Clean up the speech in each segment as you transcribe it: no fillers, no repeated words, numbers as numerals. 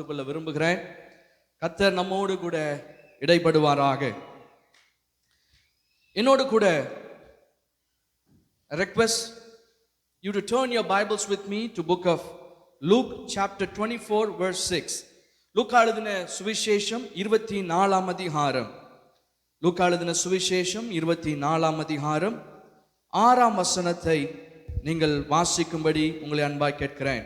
கொள்ள விரும்புகிறேன். கர்த்தர் நம்மோடு கூட இடைப்படுவாராக. என்னோடு கூட request you to turn your Bibles with me to book of Luke chapter 24 verse 6. லூக்கா எழுதின சுவிசேஷம் 24ஆம் அதிகாரம். லூக்கா எழுதின சுவிசேஷம் 24ஆம் அதிகாரம் 6ஆம் வசனத்தை நீங்கள் வாசிக்கும்படி உங்களை அன்பாய் கேட்கிறேன்.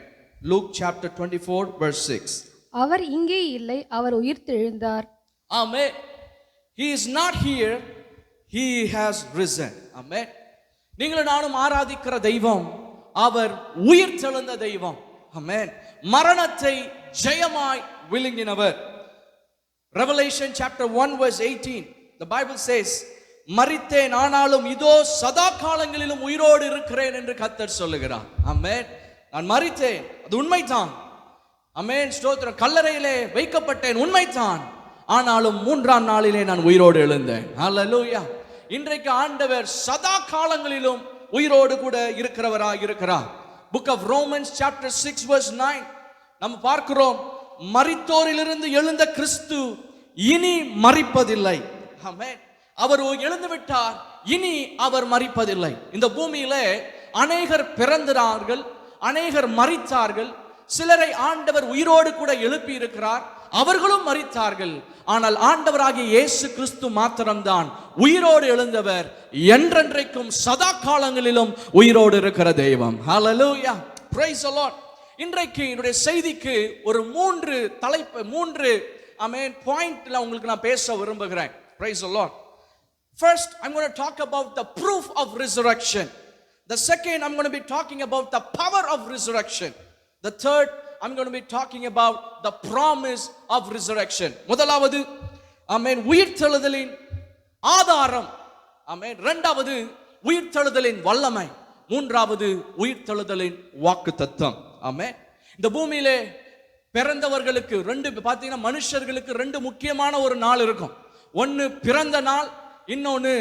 Luke chapter 24 verse 6. அவர் இங்கே இல்லை, அவர் உயிர்த்தெழுந்தார். Amen. He is not here, he has risen. Amen. நீங்களும் நானும் ஆராதிக்கிற தெய்வம் அவர் உயிர்த்தெழுந்த தெய்வம். Amen. மரணத்தை ஜெயமாய் விழுங்கினவர். Revelation chapter 1 verse 18, the Bible says, மரித்தேன் ஆனாலும் இதோ சதா காலங்களிலும் உயிரோடு இருக்கிறேன் என்று கர்த்தர் சொல்லுகிறார். ஆமென். நான் மரித்தேன், அது உண்மைதான். ஆமென். ஸ்தோத்திரம். கல்லறையிலே வைக்கப்பட்டேன், உண்மைதான். ஆனாலும் 3ஆம் நாளிலே நான் உயிரோடு எழுந்தேன். ஹல்லேலூயா. இன்றைக்கு ஆண்டவர் சதா காலங்களிலும் உயிரோடு கூட இருக்கிறவராக இருக்கிறார். Book of Romans chapter 6 verse 9 நாம் பார்க்கிறோம், மரித்தோரிலிருந்து எழுந்த கிறிஸ்து இனி மரிப்பதில்லை. ஆமென். அவர் எழுந்து விட்டார், இனி அவர் மரிப்பதில்லை. இந்த பூமியிலே அநேகர் பிறந்தார்கள், அநேகர் மரித்தார்கள். சிலரை ஆண்டவர் உயிரோடு கூட எழுப்பி இருக்கிறார், அவர்களும் மரித்தார்கள். ஆனால் ஆண்டவராகிய இயேசு கிறிஸ்து மாத்திரம்தான் உயிரோடு எழுந்தவர், என்றென்றைக்கும் சதா காலங்களிலும் உயிரோடு இருக்கிற தெய்வம். ஹல்லேலூயா. Praise the Lord. இன்றைக்கு என்னுடைய செய்திக்கு ஒரு 3 தலைப்பு, 3 பாயிண்ட்ல உங்களுக்கு நான் பேச விரும்புகிறேன். Price the Lord. First, I'm going to talk about the proof of resurrection. The second, I'm going to be talking about the power of resurrection. The third, I'm going to be talking about the promise of resurrection. முதலாவது உயிர்த்தெழுதலின் ஆதாரம். இரண்டாவது உயிர்த்தெழுதலின் வல்லமை. மூன்றாவது உயிர்த்தெழுதலின் வாக்குத்தத்தம். ஆமென். இந்த பூமியிலே பிறந்தவர்களுக்கு பாத்தீங்கன்னா மனுஷர்களுக்கு 2 முக்கியமான ஒரு நாள் இருக்கும். ஒன்னு பிறந்த நாள், இன்னொன்னு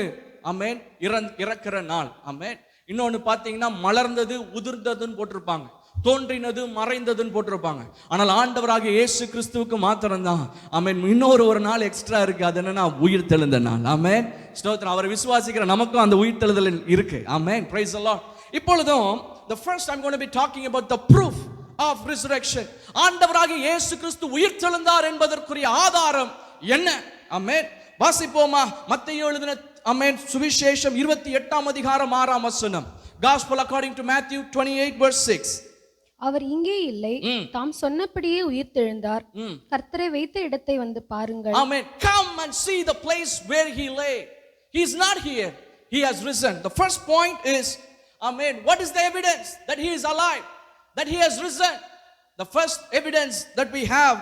இறக்கிற நாள். ஆமென். இன்னொன்னு பாத்தீங்கன்னா மலர்ந்தது உதிர்ந்ததுன்னு போட்டிருப்பாங்க, தோன்றினது மறைந்ததுன்னு போட்டிருப்பாங்க. ஆனால் ஆண்டவராகிய இயேசு கிறிஸ்துவுக்கு மாத்திரம்தான் இன்னொரு நாள் எக்ஸ்ட்ரா இருக்கு. அது என்னன்னா உயிர்த்தெழுந்த நாள். ஆமென். ஸ்தோத்திரம். அவரை விசுவாசிக்கிற நமக்கும் அந்த உயிர்த்தெழுதல் இருக்கு. ஆமென். Praise the Lord. இப்பொழுதும் the first I'm going to be talking about the proof of resurrection. ஆண்டவராகிய இயேசு கிறிஸ்து உயிர்த்தெழுந்தார் என்பதற்குரிய ஆதாரம் என்ன? ஆமென். வாசிப்போமா? மத்தேயு எழுதின சுவிசேஷம் 28ஆம் அதிகாரம் 6ஆம் வசனம். Gospel according to Matthew 28 verse 6. அவர் இங்கே இல்லை, தாம் சொன்னபடியே உயிர்த்தெழுந்தார். கர்த்தரை வைத்த இடத்தை வந்து பாருங்கள். Amen. Come and see the place where he lay. He is not here, he has risen. The first point is, amen, what is the evidence that he is alive, that he has risen? The first evidence that we have,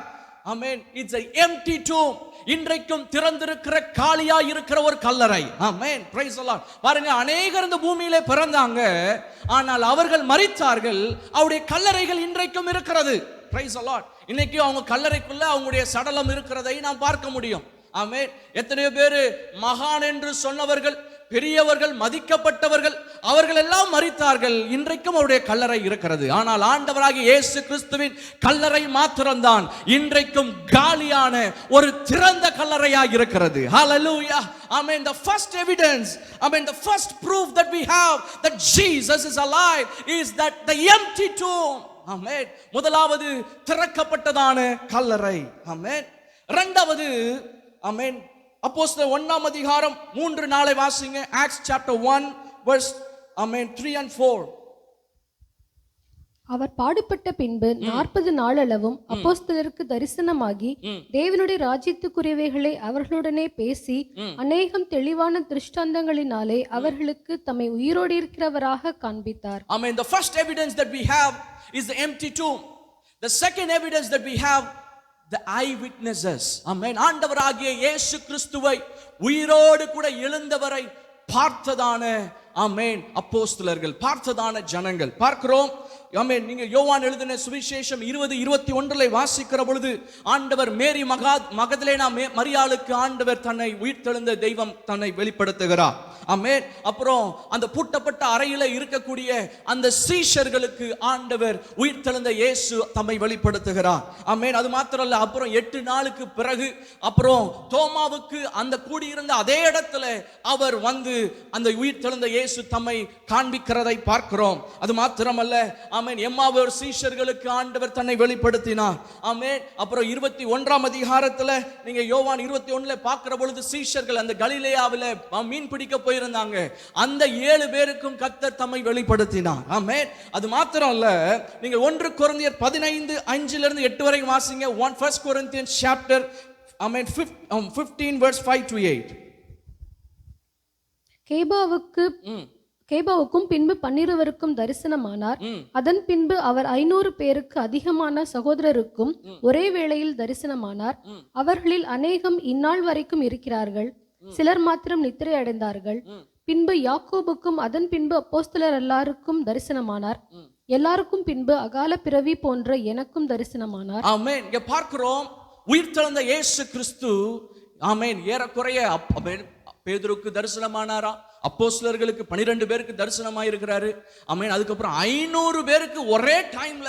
amen, it's an empty tomb. இன்றைக்கும் திறந்திருக்கிற காலியா இருக்கிற ஒரு கல்லறை. ஆமென். Praise the Lord. பாருங்க, அநேகர் இந்த பூமியிலே பிறந்தாங்க, ஆனால் அவர்கள் மரித்தார்கள். அவருடைய கல்லறைகள் இன்றைக்கும் இருக்கிறது. Price the Lord. இன்னைக்கு அவங்க கல்லறைக்குள்ள அவங்களுடைய சடலம் இருக்கிறதை நாம் பார்க்க முடியும். ஆமென். எத்தனையோ பேர் மகான் என்று சொன்னவர்கள், பெரியவர்கள், மதிக்கப்பட்டவர்கள், அவர்கள் எல்லாம் மரித்தார்கள். இன்றைக்கும் அவருடைய கல்லறை இருக்கிறது. ஆனால் ஆண்டவராகிய இயேசு கிறிஸ்துவின் கல்லறை மாத்திரம்தான் இன்றைக்கும் காலியான ஒரு திறந்த கல்லறையாக இருக்கிறது. Hallelujah. Amen. The first evidence, the first proof that we have that Jesus is alive is that the empty tomb. Amen. முதலாவது திறக்கப்பட்டதான கல்லறை. Amen. இரண்டாவது, amen, அப்போஸ்தலர் 1ஆம் அதிகாரம் 3-4 வாசிங்க. Acts chapter 1 verse 3 and 4. அவர் பாடுபட்ட பின்பு 40 நாளளவும் அப்போஸ்தலருக்கு தரிசனமாகி தேவனுடைய ராஜ்யத்துக்குரியவைகளை அவர்களுடனே பேசி அநேகம் தெளிவான திருஷ்டாந்தங்களினாலே அவர்களுக்கு தம்மை உயிரோடு இருக்கிறவராக காண்பித்தார். Amen. The first evidence that we have is the empty tomb. The second evidence that we have, the eyewitnesses. Amen. ஆண்டவராகிய இயேசு கிறிஸ்துவை உயிரோடு கூட எழுந்தவரை பார்த்ததான அப்போஸ்தலர்கள், பார்த்ததான ஜனங்கள் பார்க்கிறோம். ஆமென், நீங்க யோவான் எழுதின சுவிசேஷம் 20:21 வாசிக்கிற பொழுது ஆண்டவர் மேரி மகதலேனா மரியாளுக்கு ஆண்டவர் தன்னை உயிர்த்தெழுந்த தெய்வம் தன்னை வெளிப்படுத்துகிறார். ஆமென். அப்புறம் அந்த பூட்டப்பட்ட அறையில இருக்கக்கூடிய அந்த சீஷர்களுக்கு ஆண்டவர் உயிர்த்தெழுந்த இயேசு தம்மை வெளிப்படுத்துகிறார். ஆமென். அது மாத்திரமல்ல, அப்புறம் 8 நாளுக்கு பிறகு அப்புறம் தோமாவுக்கு அந்த கூடியிருந்த அதே இடத்துல அவர் வந்து அந்த உயிர்த்தெழுந்த இயேசு தம்மை காண்பிக்கிறதை பார்க்கிறோம். அது மாத்திரமல்ல, ஆமென், எம்மாவூர் சீஷர்களுக்கு ஆண்டவர் தன்னை வெளிப்படுத்தினார். ஆமென். அப்புறம் 21ஆம் அதிகாரத்துல நீங்க யோவான் 21 பார்க்கிற பொழுது சீஷர்கள் அந்த கலிலேயாவில மீன் பிடிக்க போயிருந்தாங்க. அந்த 7 பேருக்கும் கர்த்தர் தம்மை வெளிப்படுத்தினார். ஆமென். அது மாத்திரம் இல்ல, நீங்க 1 கொரிந்தியர் 15:5-8 வரை வாசிங்க. 1 Corinthians chapter, amen, 15 verse 5 to 8. கேபாவுக்கும் பின்பு 12 தரிசனமானார். அதன் பின்பு அவர் 500 பேருக்கு அதிகமான சகோதரருக்கும் ஒரே வேளையில் தரிசனமானார். அவர்களில் அநேகம் இந்நாள் வரைக்கும் இருக்கிறார்கள், சிலர் மாத்திரம் நித்திரை அடைந்தார்கள். பின்பு யாக்கோபுக்கும் அதன் பின்பு அப்போஸ்தலர் எல்லாருக்கும் தரிசனமானார். எல்லாருக்கும் பின்பு அகால பிறவி போன்ற எனக்கும் தரிசனமானார். ஆமென். இங்க பார்க்கிறோம், உயிர்த்தெழுந்த இயேசு கிறிஸ்து, ஆமென், ஏறக்குறைய பேதுருக்கு தரிசனமானாரா, அப்போஸ்தலர்களுக்கு 12 பேருக்கு தரிசனமாயிருக்கிறாரு. ஆமென். அதுக்கப்புறம் 500 பேருக்கு ஒரே டைம்ல,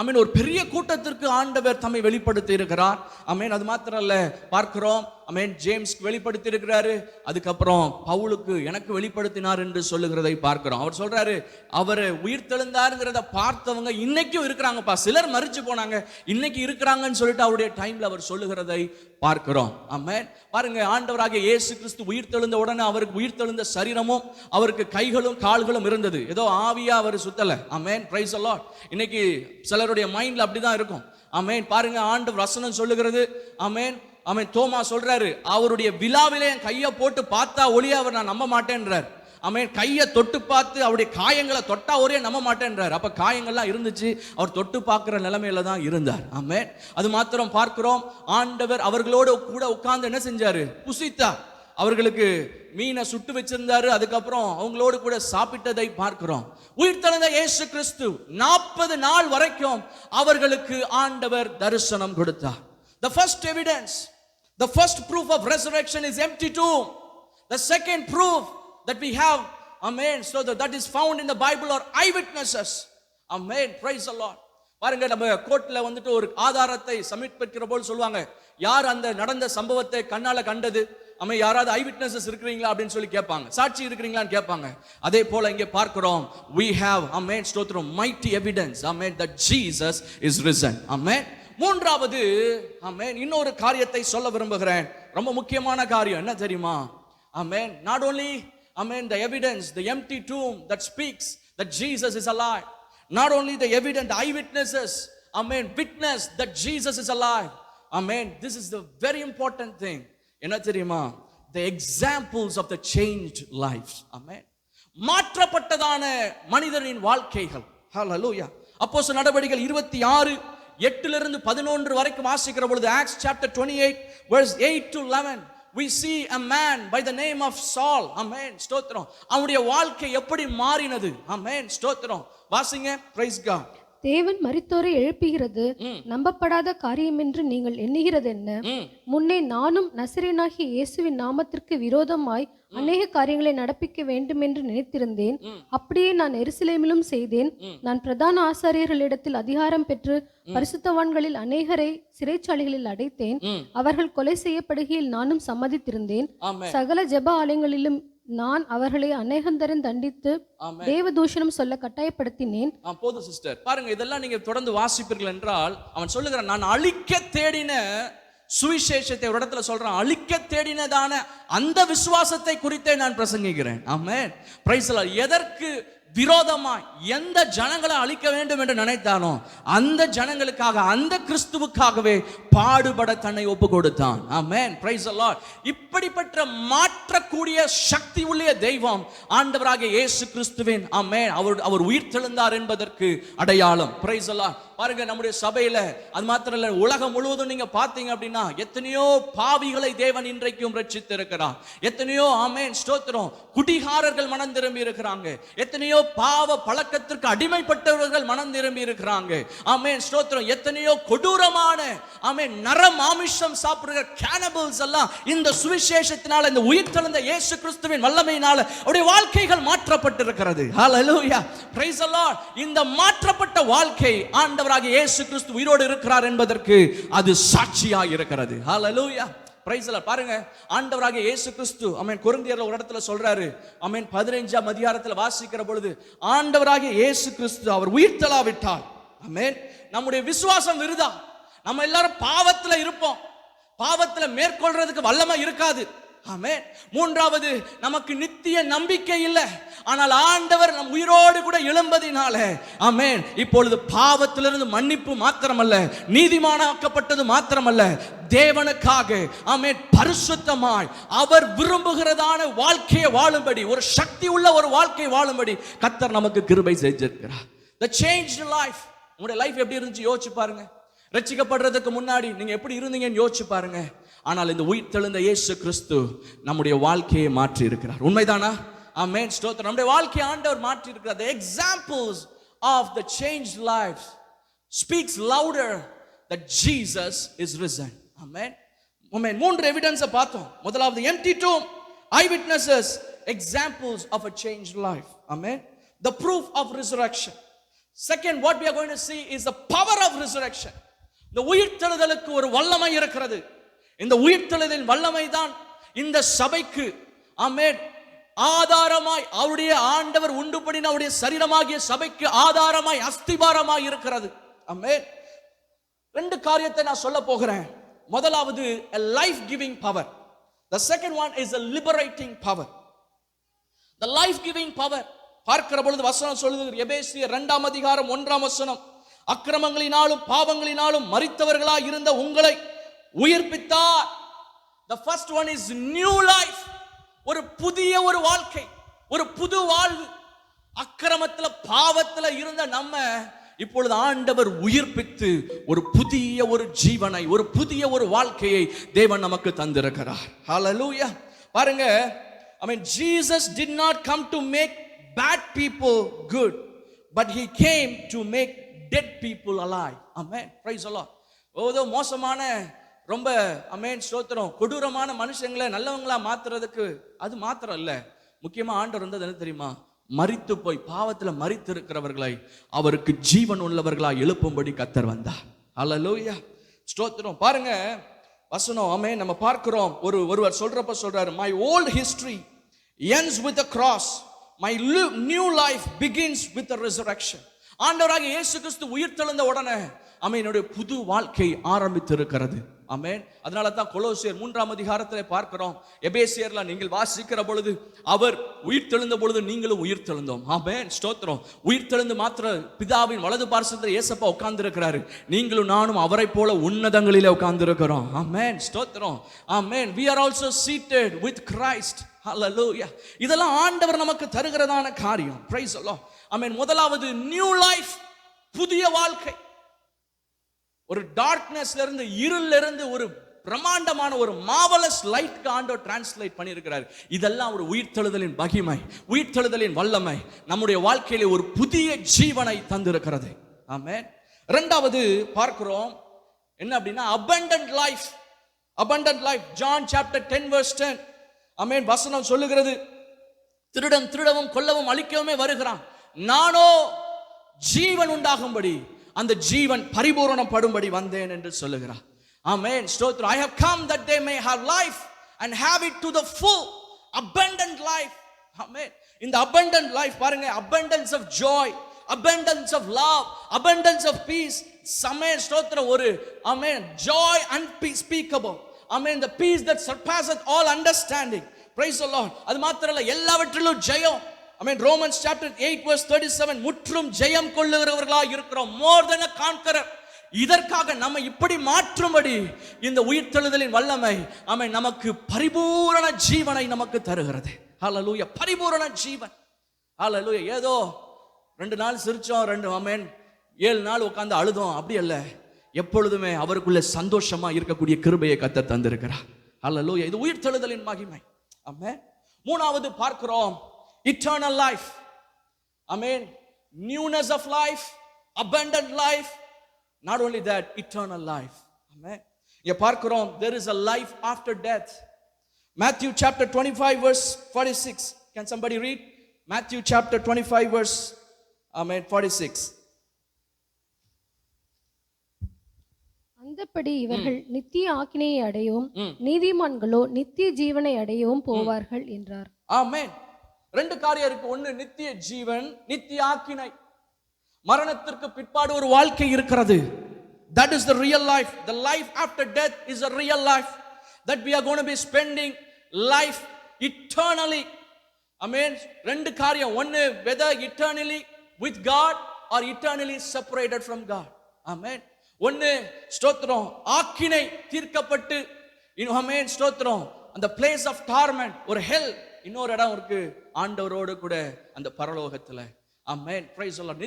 ஆமென், ஒரு பெரிய கூட்டத்திற்கு ஆண்டவர் தம்மை வெளிப்படுத்தி இருக்கிறார். ஆமென். அது மாத்திரம் இல்ல, பார்க்கிறோம், ஆமென், ஜேம்ஸ்க்கு வெளிப்படுத்தி இருக்கிறாரு. அதுக்கப்புறம் பவுலுக்கு எனக்கு வெளிப்படுத்தினார் என்று சொல்லுகிறதை பார்க்கிறோம். அவர் சொல்றாரு, அவர் உயிர்த்தெழுந்தாருங்கிறத பார்த்தவங்க இன்னைக்கும் இருக்கிறாங்கப்பா, சிலர் மரிச்சு போனாங்க, இன்னைக்கு இருக்கிறாங்கன்னு சொல்லிட்டு அவருடைய டைம்ல அவர் சொல்லுகிறதை பார்க்கிறோம். ஆமென். பாருங்க, ஆண்டவராகிய இயேசு கிறிஸ்து உயிர்த்தெழுந்த உடனே அவருக்கு உயிர்த்தெழுந்த சரீரமும் அவருக்கு கைகளும் கால்களும் இருந்தது. ஏதோ ஆவியா அவர் சுத்தல. ஆமென். Praise the Lord. இன்னைக்கு சிலருடைய மைண்ட்ல அப்படிதான் இருக்கும். ஆமென். பாருங்க, ஆண்டவர் வசனம் சொல்லுகிறது. ஆமென். ஆமென். தோமா சொல்றாரு, அவருடைய விழாவிலே என் கையை போட்டு பார்த்தா ஒளிய அவர் நான் நம்ப மாட்டேன்றார். ஆமென். கையை தொட்டு பார்த்து அவருடைய காயங்களை தொட்டா ஒரே நம்ப மாட்டேன்றார். அப்ப காயங்கள்லாம் இருந்துச்சு, அவர் தொட்டு பார்க்கிற நிலைமையில தான் இருந்தார். ஆமென். அது மாத்திரம் பார்க்கிறோம், ஆண்டவர் அவர்களோடு கூட உட்கார்ந்து என்ன செஞ்சாரு, புசித்தார். அவர்களுக்கு மீனை சுட்டு வச்சிருந்தாரு. அதுக்கப்புறம் அவங்களோடு கூட சாப்பிட்டதை பார்க்கிறோம். உயிர்த்தெழுந்த இயேசு கிறிஸ்து 40 நாள் வரைக்கும் அவர்களுக்கு ஆண்டவர் தரிசனம் கொடுத்தார். The first evidence, the first proof of resurrection is empty tomb. The second proof that we have, amen, so that is found in the Bible are eyewitnesses. Amen. Praise the Lord. பாருங்க, நம்ம கோர்ட்ல வந்துட்டு ஒரு ஆதாரத்தை submit பண்ணுகிற போது சொல்லுவாங்க, யார் அந்த நடந்த சம்பவத்தை கண்ணால கண்டது, அம்மே, யாராவது ஐ விட்னஸஸ் இருக்கிறீங்களா அப்படின்னு சொல்லி கேட்பாங்க, சாட்சி இருக்கிறீங்களான்னு கேட்பாங்க. அதே போல இங்கே பார்க்கிறோம், we have, amen, ஸ்தோத்திரம், mighty evidence, amen, that Jesus is risen. Amen. மூன்றாவது, ஆமென், இன்னொரு காரியத்தை சொல்ல விரும்புகிறேன். ரொம்ப முக்கியமான காரியம் என்ன தெரியுமா? ஆமென். Not only, amen, the evidence, the empty tomb that speaks that Jesus is alive. Not only the evident eyewitnesses, amen, witness that Jesus is alive. Amen. This is the very important thing. என்ன தெரியுமா? The examples of the changed lives. Amen. மாற்றப்பட்டதான மனிதனின் வாழ்க்கைகள். Hallelujah. அப்போஸ்தலர் நடபடிகள் 26:8-11 வரைக்கும் வாசிக்கிற பொழுது, Acts chapter 28 verse 8 to 11, we see a man by the name of Saul. Amen. ஸ்தோத்திரம். அவருடைய வாழ்க்கை எப்படி மாறினது. Amen. ஸ்தோத்திரம். வாசிங்க. Praise God. தேவன் மரித்தோரை எழுப்புகிறது நம்பப்படாத காரியம் என்று நீங்கள் எண்ணுகிறது என்ன? முன்னே நானும் நசரேயனாகிய இயேசுவின் நாமத்திற்கு விரோதமாய் அநேக காரியங்களை நடப்பிக்க வேண்டும் என்று நினைத்திருந்தேன். அப்படியே நான் எருசலேமிலும் செய்தேன். நான் பிரதான ஆசாரியர்களிடத்தில் அதிகாரம் பெற்று பரிசுத்தவான்களில் அநேகரை சிறைச்சாலைகளில் அடைத்தேன். அவர்கள் கொலை செய்யப்படுகையில் நானும் சம்மதித்திருந்தேன். சகல ஜெப ஆலயங்களிலும் நான் அவர்களை அநேகந்தரம் தண்டித்து தேவதூஷணம் சொல்ல கட்டாயப்படுத்தினேன். போதும் சிஸ்டர். பாருங்க, இதெல்லாம் நீங்க தொடர்ந்து வாசிப்பீர்கள் என்றால், அவன் சொல்லுகிறான், நான் அழிக்க தேடின சுவிசேஷத்தை ஒரு இடத்துல சொல்றான், அழிக்க தேடினதான அந்த விசுவாசத்தை குறித்தே நான் பிரசங்கிக்கிறேன். ஆமென். Praise the Lord. எதற்கு விரோதமாய் எந்த ஜனங்களை அழிக்க வேண்டும் என்று நினைத்தானோ அந்த ஜனங்களுக்காக, அந்த கிறிஸ்துவுக்காகவே பாடுபட தன்னை ஒப்பு கொடுத்தான். ஆமென். Praise the Lord. இப்படிப்பட்ட மாற்றக்கூடிய சக்தி உள்ள தெய்வம் ஆண்டவராகிய இயேசு கிறிஸ்துவின், ஆமென், அவர் உயிர்த்தெழுந்தார் என்பதற்கு அடையாளம். Price the Lord. பாருங்க, நம்முடைய சபையில அது மாத்திரம் இல்ல, உலகம் முழுவதும் நீங்க பாத்தீங்க அப்படின்னா எத்தனையோ பாவிகளை தேவன் இன்றைக்கும் ரட்சித்து இருக்கிறார். எத்தனையோ, ஆமென், ஸ்தோத்திரம், குடிகாரர்கள் மனம் திரும்பி இருக்கிறாங்க. எத்தனையோ எத்தனையோ பாவ பழக்கத்திற்கு அடிமைப்பட்டவர்கள் மனம் திரும்பி இருக்கிறாங்க. ஆமென், ஸ்தோத்திரம். எத்தனையோ கொடூரமான ஆமென் நர மாமிசம் சாப்பிடுகிற கேனபிள்ஸ் எல்லாம் இந்த சுவிசேஷத்தினால, இந்த உயிர்த்தெழுந்த இயேசு கிறிஸ்துவின் வல்லமையினால அவருடைய வாழ்க்கைகள் மாற்றப்பட்டிருக்கிறது. ஹல்லேலூயா, பிரைஸ் தி லார்ட். இந்த மாற்றப்பட்ட வாழ்க்கை ஆண்டவராகிய இயேசு கிறிஸ்து உயிரோடு இருக்கிறார் என்பதற்கு அது சாட்சியாக இருக்கிறது. ஹல்லேலூயா, பிரைஸ் தி லார்ட். பாருங்க, ஆண்டவராகிய இயேசு கிறிஸ்து ஆமென் கொரிந்தியர்ல ஒரு இடத்துல சொல்றாரு. ஆமென் 15ஆம் அதிகாரத்துல வாசிக்கிற பொழுது, ஆண்டவராகிய இயேசு கிறிஸ்து அவர் உயிர்த்தெழாவிட்டால் ஆமென் நம்முடைய விசுவாசம் விருதா. நம்ம எல்லாரும் பாவத்துல இருப்போம், பாவத்துல மேற்கொள்றதுக்கு வல்லமை இருக்காது. ஆமென். மூன்றாவது, நமக்கு நித்திய நம்பிக்கை இல்லை. ஆனால் ஆண்டவர் நம் உயிரோடு கூட எழும்பதினால ஆமென் இப்பொழுது பாவத்திலிருந்து மன்னிப்பு மாத்திரமல்ல, நீதிமானாக்கப்பட்டது மாத்திரமல்ல, தேவனுக்காக ஆமென் பரிசுத்தமாய் அவர் விரும்புகிறதான வாழ்க்கையை வாழும்படி, ஒரு சக்தி உள்ள ஒரு வாழ்க்கை வாழும்படி கர்த்தர் நமக்கு கிருபை செஞ்சிருக்கிறார். The changed life. உங்களுடைய லைஃப் எப்படி இருந்துச்சு யோசிச்சு பாருங்க. ரட்சிக்கப்படுறதுக்கு முன்னாடி நீங்க எப்படி இருந்தீங்கன்னு யோசிச்சு பாருங்க. ஆனால் இந்த உயிர்த்தெழுந்த இயேசு கிறிஸ்து நம்முடைய வாழ்க்கையை மாற்றி இருக்கிறார். உண்மைதானா? ஆமென், ஸ்தோத்திரம். நம்முடைய வாழ்க்கையை ஆண்டவர் மாற்றி இருக்கிறார். The examples of the changed lives speaks louder that Jesus is risen. ஆமென். ஆமென். மூன்று எவிடன்ஸ் பார்த்தோம். முதலாவது empty tomb, eyewitnesses, examples of a changed life. Amen. The proof of resurrection. Second, what we are going to see is the power of resurrection. இந்த உயிர்த்தெழுதலுக்கு ஒரு வல்லமை இருக்கிறது. இந்த உயிர்த்தெழுதலின் வல்லமை தான் இந்த சபைக்கு ஆமென் ஆதாரமாய், அவருடைய ஆண்டவர் உண்டு பண்ணின அவருடைய சரீரமாகிய சபைக்கு ஆதாரமாய், அஸ்திபாரமாய் இருக்கிறது. ஆமென். ரெண்டு காரியத்தை நான் சொல்ல போகிறேன். முதலாவது a life giving power. The second one is a liberating power. The life giving power பார்க்கிற பொழுது வசனம் சொல்லுது, எபேசியர் 2ஆம் அதிகாரம் 1ஆம் வசனம், அக்கிரமங்களினாலும் பாவங்களினாலும் மரித்தவர்களாய் இருந்த உங்களை உயிர்ப்பித்தார். The first one is new life. ஒரு புதிய ஒரு வாழ்க்கை, ஒரு புது வாழ்வு. அக்கிரமத்துல பாவத்துல இருந்த நம்ம இப்பொழுது ஆண்டவர் உயிர்ப்பித்து ஒரு புதிய ஒரு ஜீவனை, ஒரு புதிய ஒரு வாழ்க்கையை தேவன் நமக்கு தந்திருக்கிறார். ஹல்லேலூயா. பாருங்க, I mean Jesus did not come to make bad people good, but he came to make dead people alive. Amen. Praise the Lord. ஓதோ மோசமான ரொம்ப ஆமென் ஸ்தோத்திரம் கொடூரமான மனுஷங்களை நல்லவங்களா மாத்துறதுக்கு அது மாத்திரம் இல்ல, முக்கியமா ஆண்டவர் வந்தது என்ன தெரியுமா? மரித்து போய் பாவத்துல மரித்து இருக்கிறவர்களை அவருக்கு ஜீவன் உள்ளவர்களா எழுப்பும்படி கர்த்தர் வந்தார். ஹல்லேலூயா, ஸ்தோத்திரம். பாருங்க வசனம் ஆமென் நம்ம பார்க்கிறோம். ஒருவர் சொல்றப்ப சொல்றாரு, my old history ends with the cross, my new life begins with the resurrection. ஆண்டவராகிய இயேசு கிறிஸ்து உயிர்த்தெழுந்த உடனே ஆமென் என்னுடைய புது வாழ்க்கை ஆரம்பித்து இருக்கிறது. ஆமென். அதனால தான் கொலோசியர் 3ஆம் அதிகாரத்திலே பார்க்கிறோம், எபேசியர்ல நீங்கள் வாசிக்கிற பொழுது அவர் உயிர்த்தெழுந்த பொழுது நீங்களும் உயிர்த்தெழுந்தோம். ஆமென், ஸ்தோத்திரம். உயிர்த்தெழுந்து மாத்திர பிதாவின் வலது பார்சத்தில் இயேசப்பா உட்கார்ந்து இருக்கிறாரு. நீங்களும் நானும் அவரை போல உன்னதங்களிலே உட்கார்ந்து இருக்கிறோம். ஆமென், ஸ்தோத்திரம். ஆமென். we are also seated with Christ. Hallelujah. இதெல்லாம் ஆண்டவர் நமக்கு தருகிறதான காரியம். Praise the Lord. ஆமென். முதலாவது நியூ லைஃப், புதிய வாழ்க்கை. ஒரு டார்க்னஸ்ல இருந்து, இருள்ல இருந்து ஒரு பிரமாண்டமான ஒரு மார்வலஸ் லைட்க்கு ஆண்டவர் டிரான்ஸ்லேட் பண்ணியிருக்கிறார். இதெல்லாம் ஒரு உயிர்த்தெழுதலின் மகிமை, உயிர்த்தெழுதலின் வல்லமை நம்முடைய வாழ்க்கையிலே ஒரு புதிய ஜீவனை தந்திருக்கிறது. ஆமென். இரண்டாவது பார்க்கிறோம் என்ன அப்படின்னா abundant life. abundant life. John chapter 10 verse 10. ஆமென். வசனம் சொல்லுகிறது, திருடன் திருடவும் கொல்லவும் அழிக்கவுமே வருகிறான், நானோ ஜீவன் உண்டாகும்படி, அந்த ஜீவன் பரிபூரணப்படும்படி வந்தேன் என்று சொல்லுகிறார். ஆமென், ஸ்தோத்திரம். I have come that they may have life and have it to the full. abundant life. ஆமென். இந்த abundant life பாருங்க, abundance of joy, abundance of love, abundance of peace. ஆமென், ஸ்தோத்திரம். ஒரு ஆமென் joy unspeakable. Amen, the peace that surpasseth all understanding. Praise the Lord. அது மாத்திரமல்ல, எல்லாவற்றிலும் ஜெயம். ஆமென். Romans chapter 8 verse 37, முற்றும் ஜெயம் கொள்ளுகிறவர்களாய் இருக்கிறோம். more than a conqueror. இதற்காக நம்ம இப்படி மாற்றும்படி இந்த உயிர்த்தெழுதலின் வல்லமை ஆமென் நமக்கு பரிபூரண ஜீவனை நமக்கு தருகிறது. ஹல்லேலூயா, பரிபூரண ஜீவன். ஹல்லேலூயா. ஏதோ 2 நாள் சிரிச்சோம், 2 ஆமென் 7 நாள் உட்கார்ந்து அழுதோம், அப்படி அல்ல. எப்பொழுதுமே அவருக்குள்ள சந்தோஷமா இருக்கக்கூடிய கிருபையை கர்த்தர் தந்திருக்கிறார். ஹல்லேலூயா. இது உயிர்த்தெழுதலின் மகிமை. ஆமென். மூணாவது பார்க்கிறோம் eternal life. Amen. Newness of life, abundant life. Not only that, eternal life. Amen. இங்க பார்க்கிறோம், there is a life after death. Matthew chapter 25 verse 46. Can somebody read? Matthew chapter 25 verse 46. அந்தப்படி இவர்கள் நித்திய ஆக்கினையை அடையவும் நீதிமான்களோ நித்திய ஜீவனை அடையவும் போவார்கள் என்றார். ஆமென். ரெண்டு காரியம் இருக்கு. ஒன்னு நித்திய ஜீவன், நித்திய ஆக்கினை. மரணத்திற்கு பிற்பாடு ஒரு வாழ்க்கை இருக்கிறது. That is the real life. The life after death is a real life that we are going to be spending life eternally. Amen. ரெண்டு காரியம். ஒன்னு whether eternally with God or eternally separated from God. Amen. ஒன்னு ஸ்தோத்திரம் ஆக்கினை தீர்க்கப்பட்டு ஆமென் ஸ்தோத்திரம் அந்த place of torment ஒரு hell, இன்னொரு இடம் இருக்கு ஆண்டவரோடு கூட அந்த பரலோகத்துல. ஆமென். Praise the Lord.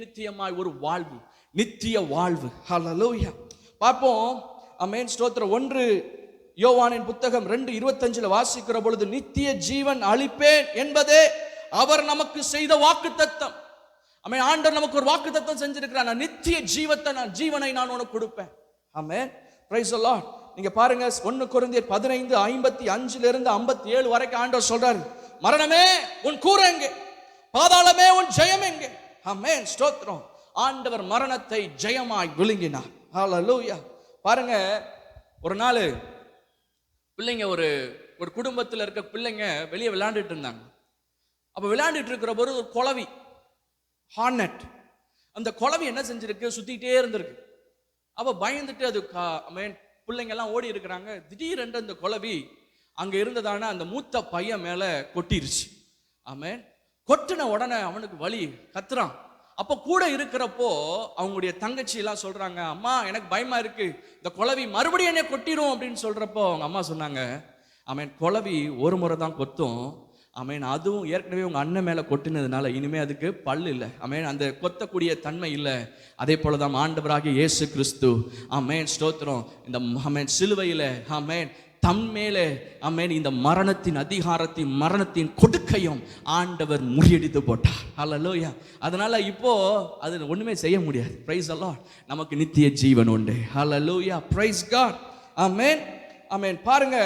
நித்தியமாய் ஒரு வாழ்வு, நித்திய வாழ்வு. ஹல்லேலூயா. பாப்போம். ஆமென் ஸ்தோத்திரம். 1 யோவானின் புத்தகம் 2:25 வாசிக்கிற பொழுது, நித்திய ஜீவன் அளிப்பேன் என்பதே அவர் நமக்கு செய்த வாக்குத்தத்தம். ஆமென். ஆண்டவர் நமக்கு ஒரு வாக்குத்தத்தம் செஞ்சிருக்கிறார். நான் நித்திய ஜீவனை நான் உனக்கு கொடுப்பேன். ஆமென். Praise the Lord. நீங்க பாருங்க 1 கொரிந்தியர் 15:55 இருந்து 57 வரைக்கும் ஆண்டவர் சொல்றாரு, மரணமே உன் கூரை எங்கே, பாதாளமே உன் ஜெயம் எங்கே. ஆமென் ஸ்தோத்திரம். ஆண்டவர் மரணத்தை ஜெயமாய் விழுங்கினார். ஹல்லேலூயா. பாருங்க, ஒரு நாள் பிள்ளைங்க ஒரு குடும்பத்தில் இருக்க பிள்ளைங்க வெளியே விளையாண்டுட்டு இருந்தாங்க. அப்ப விளையாண்டுட்டு இருக்கிற போது ஒரு குளவி, ஹார்னட், அந்த குளவி என்ன செஞ்சிருக்கு, சுத்திட்டே இருந்திருக்கு. அப்ப பயந்துட்டு அது பிள்ளைங்க எல்லாம் ஓடி இருக்கிறாங்க. திடீரென்று அந்த குளவி அங்க இருந்ததான அந்த மூத்த பையன் மேல கொட்டிருச்சு. ஆமென். கொட்டின உடனே அவனுக்கு வலி, கத்துறான். அப்ப கூட இருக்கிறப்போ அவங்களுடைய தங்கச்சி எல்லாம் சொல்றாங்க, அம்மா எனக்கு பயமா இருக்கு, இந்த குளவி மறுபடியும் என்ன கொட்டிரும் அப்படின்னு சொல்றப்போ அவங்க அம்மா சொன்னாங்க, ஆமென், குளவி ஒரு முறை தான் கொத்தும். ஆமென். அதுவும் ஏற்கனவே உங்க அண்ணன் மேல கொட்டினதுனால இனிமே அதுக்கு பல்லு இல்லை. ஆமென். அந்த கொத்தக்கூடிய தன்மை இல்லை. அதே போலதான் ஆண்டவராகிய இயேசு கிறிஸ்து, ஆமென் ஸ்தோத்திரம், இந்த ஆமென் சிலுவையில ஆமென் தம்மேலே ஆமென் இந்த மரணத்தின் அதிகாரத்தையும் மரணத்தின் கொடுக்கையும் ஆண்டவர் முறியடித்து போட்டார். ஹல்லேலூயா. அதனால இப்போ அது ஒண்ணுமே செய்ய முடியாது. Praise the Lord. நமக்கு நித்திய ஜீவன் உண்டு. ஹல்லேலூயா. Praise God. ஆமென். ஆமென். பாருங்க.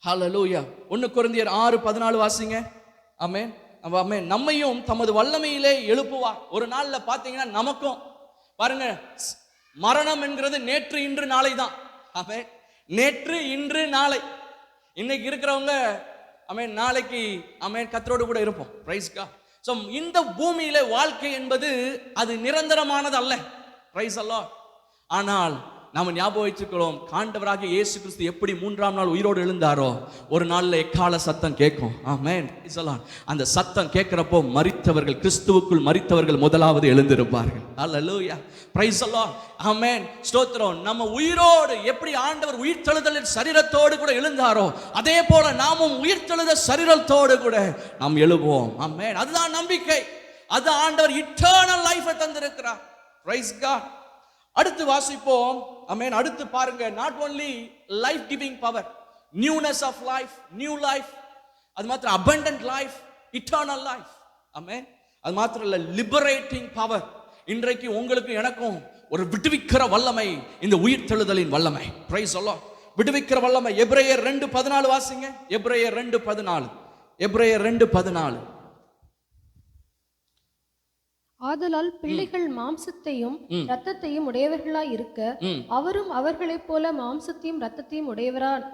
ஹல்லேலூயா. 1 கொரிந்தியர் 6:14 வாசிங்க. ஆமென். ஆமென். நம்மையும் தமது வல்லமையிலே எழுப்புவார். ஒரு நாள்ல பாத்தீங்கன்னா நமக்கும் பாருங்க, மரணம் என்கிறது நேற்று இன்று நாளை தான். ஆமென். நேற்று இன்று நாளை. இன்னைக்கு இருக்கிறவங்க ஆமென் நாளைக்கு ஆமென் கர்த்தரோடு கூட இருப்போம். Price God. சோ இந்த பூமியில வாழ்க்கை என்பது அது நிரந்தரமானது அல்ல. Price the Lord. ஆனால் நாம ஞாபகம் வச்சுக்கிறோம், ஆண்டவராகிய இயேசு கிறிஸ்து எப்படி 3ஆம் நாள் உயிரோடு எழுந்தாரோ ஒரு நாள்ல எக்கால சத்தம் கேட்கும். ஆமென். அந்த சத்தம் கேட்கிறப்போ மரித்தவர்கள், கிறிஸ்துவுக்குள் மரித்தவர்கள் முதலாவது எழுந்திருப்பார்கள். ஹல்லேலூயா. Praise the Lord. ஆமென் ஸ்தோத்திரம். நம்ம உயிரோடு எப்படி ஆண்டவர் உயிர்த்தெழுதலின் சரீரத்தோடு கூட எழுந்தாரோ அதே போல நாமும் உயிர்த்தெழுத சரீரத்தோடு கூட நாம் எழுவோம். ஆமென். அதுதான் நம்பிக்கை. அது ஆண்டவர் இட்டர்னல் லைஃபை தந்திருக்கிறார். Praise God. அடுத்து வாசிப்போம். ஆமென். அடுத்து பாருங்க, not only life giving power, newness of life, new life, அது மாத்திரம் abundant life, eternal life. ஆமென். அது மாத்திரம் இல்ல, liberating power. இன்றைக்கு உங்களுக்கு எனக்கும் ஒரு விடுவிக்கிற வல்லமை, இந்த உயிர்த்தெழுதலின் வல்லமை. Price the Lord. விடுவிக்கிற வல்லமை. எபிரேயர் 2:14 வாசிங்க. எபிரேயர் 2:14. எபிரேயர் 2:14. ஆதலால் பிள்ளைகள் மாம்சத்தையும் இரத்தத்தையும் உடையவர்களாய் இருக்க அவரும் அவர்களைப் போல மாம்சத்தையும் இரத்தத்தையும்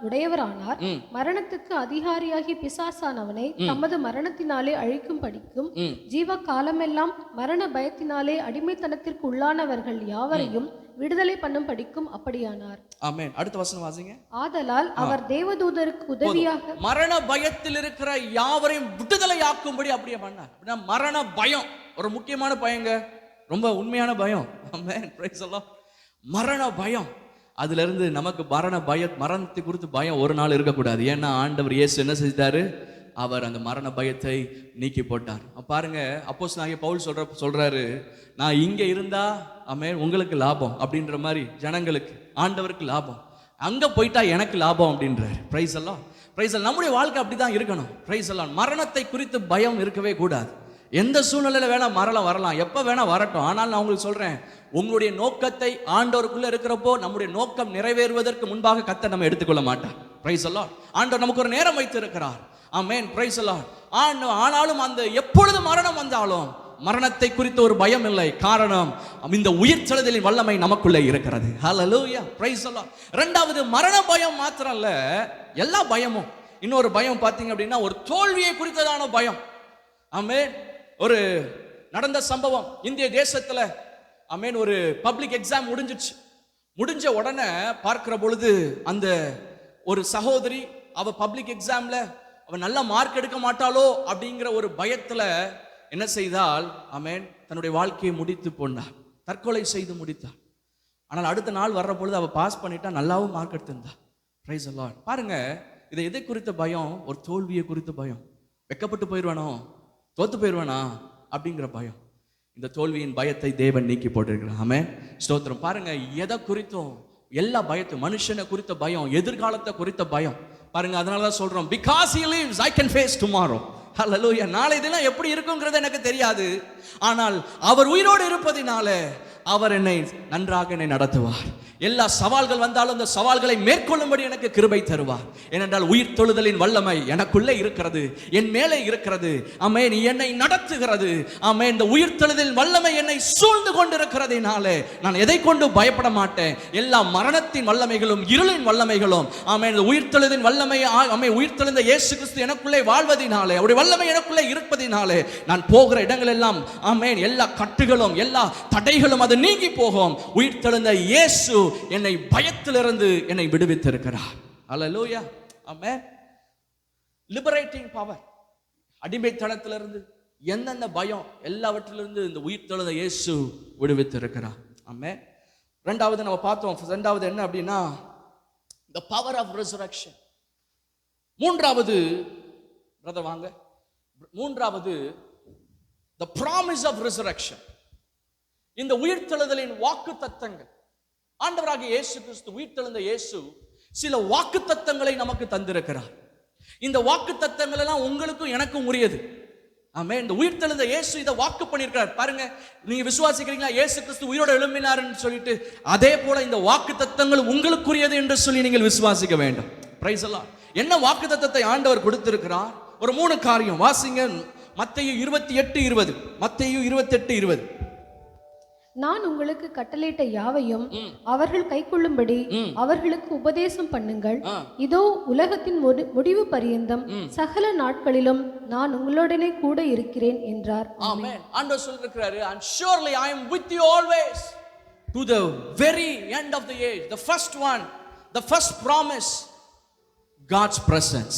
உடையவரானார். மரணத்துக்கு அதிகாரியாகி பிசாசானவனை தமது மரணத்தினாலே அழிக்கும் படிக்கும் ஜீவ காலமெல்லாம் மரண பயத்தினாலே அடிமைத்தனத்திற்கு உள்ளானவர்கள் யாவரையும் விடுதலை பண்ணும் படிக்கும் அப்படியானார். ஆமென். அடுத்த வசனம் வாசிங்க. ஆதலால் அவர் தேவதூதருக்கு உதவியாக மரண பயத்தில் இருக்கிற யாவரையும் விடுதலை ஆக்கும்படி அப்படியே பண்ணார். மரண பயம் ஒரு முக்கியமான பயங்க, ரொம்ப உண்மையான பயம். ஆமென். Praise the Lord. மரண பயம், அதுல இருந்து நமக்கு மரணத்தை குறித்து பயம் ஒரு நாள் இருக்கக்கூடாது. ஏன்னா ஆண்டவர் இயேசு என்ன செஞ்சாரு, அவர் அந்த மரண பயத்தை நீக்கி போட்டார். பாருங்க, அப்போஸ்தலனாகிய பவுல் சொல்றாரு, நான் இங்க இருந்தா ஆமென் உங்களுக்கு லாபம் அப்படின்ற மாதிரி, ஜனங்களுக்கு ஆண்டவருக்கு லாபம், அங்க போயிட்டா எனக்கு லாபம் அப்படின்றார். பிரைஸ் எல்லாம் பிரைஸ். நம்முடைய வாழ்க்கை அப்படிதான் இருக்கணும். பிரைஸ் எல்லாம். மரணத்தை குறித்து பயம் இருக்கவே கூடாது. எந்த சூழ்நிலையில வேணா மரணம் வரலாம், எப்ப வேணா வரட்டும். ஆனால் நான் உங்களுக்கு சொல்றேன், உங்களுடைய நோக்கத்தை ஆண்டவருக்குள்ள இருக்கிறப்போ நம்முடைய நோக்கம் நிறைவேறுவதற்கு முன்பாக கர்த்தர் நம்ம எடுத்துக்கொள்ள மாட்டார். Praise the Lord. ஆண்டவர் நமக்கு ஒரு நேரம் வைத்து இருக்கிறார். ஆமென். Praise the Lord. ஆனாலும் அந்த எப்பொழுது மரணம் வந்தாலும் மரணத்தை குறித்த ஒரு பயம் இல்லை. காரணம், இந்த உயிர்த்தெழுதலின் வல்லமை நமக்குள்ளே இருக்கிறது. ஹல்லேலூயா. Praise the Lord. இரண்டாவது, மரண பயம் மாத்திரம் இல்ல, எல்லா பயமும். இன்னொரு பயம் பார்த்தீங்க அப்படின்னா ஒரு தோல்வியை குறித்ததான பயம். ஆமென். ஒரு நடந்த சம்பவம் இந்திய தேசத்துல. ஆமென். ஒரு பப்ளிக் எக்ஸாம் முடிஞ்ச உடனே பார்க்கிற பொழுது அந்த ஒரு சகோதரி அவ பப்ளிக் எக்ஸாம்ல அவ நல்ல மார்க் எடுக்க மாட்டாளோ அப்படிங்கிற ஒரு பயத்துல என்ன செய்தால், ஆமென், தன்னுடைய வாழ்க்கையை முடித்து போனாள், தற்கொலை செய்து முடித்தாள். ஆனால் அடுத்த நாள் வர்ற பொழுது அவ பாஸ் பண்ணிட்டா, நல்லாவும் மார்க் எடுத்திருந்தா. Price the Lord. பாருங்க, இதை எதை குறித்த பயம்? ஒரு தோல்வியை குறித்த பயம். வெக்கப்பட்டு போயிடுவானோ, தோத்து போயிடுவானா அப்படிங்கிற பயம். இந்த தோல்வியின் பயத்தை தேவன் நீக்கி போட்டிருக்கிறார். ஆமென். ஸ்தோத்திரம். பாருங்க, எதை குறித்தோம்? எல்லா பயத்தையும், மனுஷனை குறித்த பயம், எதிர்காலத்தை குறித்த பயம். பாருங்க, அதனால தான் சொல்றோம், because he lives I can face tomorrow. ஹல்லேலூயா. நாளை தினம் எப்படி இருக்குங்கிறது எனக்கு தெரியாது, ஆனால் அவர் உயிரோடு இருப்பதினால அவர் நன்றாக என்னை நடத்துவார். எல்லா சவால்கள் வந்தாலும் அந்த சவால்களை மேற்கொள்ளும்படி எனக்கு கிருபை தருவார். ஏனென்றால் உயிர் தொழுதலின் வல்லமை எனக்குள்ளே இருக்கிறது, என் மேலே இருக்கிறது. ஆமென். என்னை நடத்துகிறது. ஆமென். இந்த உயிர் தொழுதலின் வல்லமை என்னை சூழ்ந்து கொண்டிருக்கிறதினாலே நான் எதை கொண்டு பயப்பட மாட்டேன். எல்லா மரணத்தின் வல்லமைகளும் இருளின் வல்லமைகளும், ஆமென், இந்த உயிர் தொழுதலின் வல்லமை, ஆமென், உயிர் தெழுந்த இயேசு கிறிஸ்து எனக்குள்ளே வாழ்வதினாலே, அவருடைய வல்லமை எனக்குள்ளே இருப்பதினாலே நான் போகிற இடங்கள் எல்லாம், ஆமென், எல்லா கட்டுகளும் எல்லா தடைகளும் அது நீங்கி போகும். உயிர் தெழுந்த இயேசு என்னை பயத்திலிருந்து என்னை விடுவித்திருக்கிறார். ஹல்லேலூயா. ஆமென். Liberating power. அடிமைத்தனத்திலிருந்து, எந்தெந்த பயம், எல்லாவற்றிலிருந்து இந்த உயிர் தெழுந்த இயேசு விடுவித்திருக்கிறார். ஆமென். இரண்டாவது நம்ம பார்த்தோம். இரண்டாவது என்ன அப்படின்னா, the power of resurrection. மூன்றாவது, பிரதர் வாங்க, மூன்றாவது the promise of resurrection. இந்த உயிர்த்தெழுதலின் வாக்குத்தத்தங்கள். ஆண்டவராகிய இயேசு கிறிஸ்து, உயிர்த்தெழுந்த இயேசு சில வாக்குத்தத்தங்களை நமக்கு தந்திருக்கிறார். இந்த வாக்குத்தத்தங்கள் எல்லாம் உங்களுக்கும் எனக்கும் உரியது. ஆமென். இந்த உயிர்த்தெழுந்த இயேசு இதை வாக்கு பண்ணியிருக்கிறார். பாருங்க, நீங்க விசுவாசிக்கிறீங்களா இயேசு கிறிஸ்து உயிரோடு எழும்பினார்னு சொல்லிட்டு? அதே போல இந்த வாக்குத்தத்தங்கள் உங்களுக்குரியது என்று சொல்லி நீங்கள் விசுவாசிக்க வேண்டும். Price the Lord. என்ன வாக்குத்தத்தத்தை ஆண்டவர் கொடுத்திருக்கிறார்? ஒரு 3 காரியம் வாசிங்க. மத்தேயு 28:20. மத்தேயு 28:20. நான் உங்களுக்கு கட்டளையிட்ட யாவையும் அவர்கள் கைக்கொள்ளும்படி அவர்களுக்கு உபதேசம் பண்ணுங்கள். இதோ உலகத்தின் முடிவு பரியந்தம் சகல நாட்களிலும் நான் உங்களுடனே கூட இருக்கிறேன் என்றார். ஆமென். ஆண்டவர் சொல்லிருக்கிறாரு, and surely I am with you always to the very end of the age. The first one, the first promise, God's presence.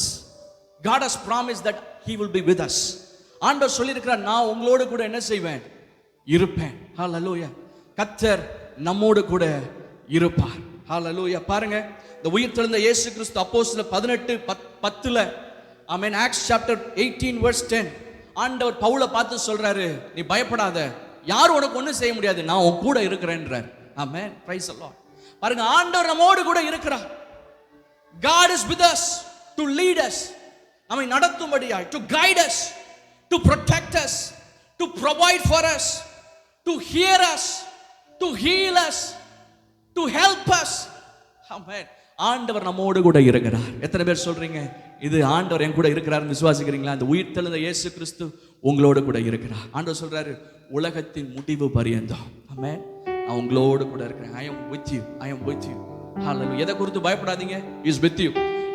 God has promised that he will be with us. ஆண்டவர் சொல்லிருக்கிறார், நான் உங்களோடு கூட என்ன செய்வேன்? இருப்பேன். ஹல்லேலூயா. கர்த்தர் நம்மோடு கூட இருப்பார். ஹல்லேலூயா. பாருங்க, இந்த உயிர்த்தெழுந்த இயேசு கிறிஸ்து அப்போஸ்தலர் 18:10, ஆமென், ஆக்ட்ஸ் சாப்டர் 18:10, ஆண்டவர் பவுலை பார்த்து சொல்றாரு, நீ பயப்படாத, யாரும் உனக்கு ஒண்ணும் செய்ய முடியாது, நான் உன் கூட இருக்கிறேன்றார். ஆமென். Praise the Lord. பாருங்க, ஆண்டவர் நம்மோடு கூட இருக்கிறார். God is with us to lead us. நம்மை நடத்தும்படியாய், to guide us, to protect us, to provide for us, to hear us, to heal us, to help us. ஆமென். ஆண்டவர் நம்மோடு கூட இருக்கிறார். எத்தனை பேர் சொல்றீங்க, இது ஆண்டவர் என் கூட இருக்கிறார்னு விசுவாசிக்கிறீங்களா? இந்த உயிர்த்தெழுந்த இயேசு கிறிஸ்து உங்களோடு கூட இருக்கிறார். ஆண்டவர் சொல்றாரு, உலகத்தின் முடிவு பரியந்தம், ஆமென், நான் உங்களோடு கூட இருக்கிறேன். I am with you, I am with you. ஹல்லேலூயா. எதை குறித்து பயப்படாதீங்க. He is with you.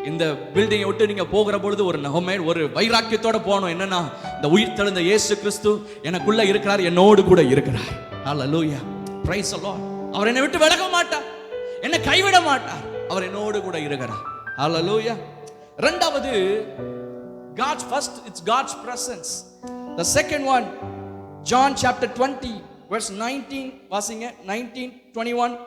இந்த பில்டிங்கை விட்டு நீங்க போகிற பொழுது ஒரு வைராக்கியத்தோட போகணும். என்னன்னா, இந்த உயிர்த்தெழுந்த இயேசு கிறிஸ்து எனக்குள்ள இருக்கிறார், என்னோடு கூட இருக்கிறார். ஹல்லேலூயா. Praise the Lord. அவர் என்னை விட்டு விலக மாட்டார், என்னை கைவிட மாட்டார், அவர் என்னோடு கூட இருக்கிறார். ஹல்லேலூயா. இரண்டாவது, God's first, it's God's presence. The second one, John chapter 20 verse 19, வாசிங்க. 19:21.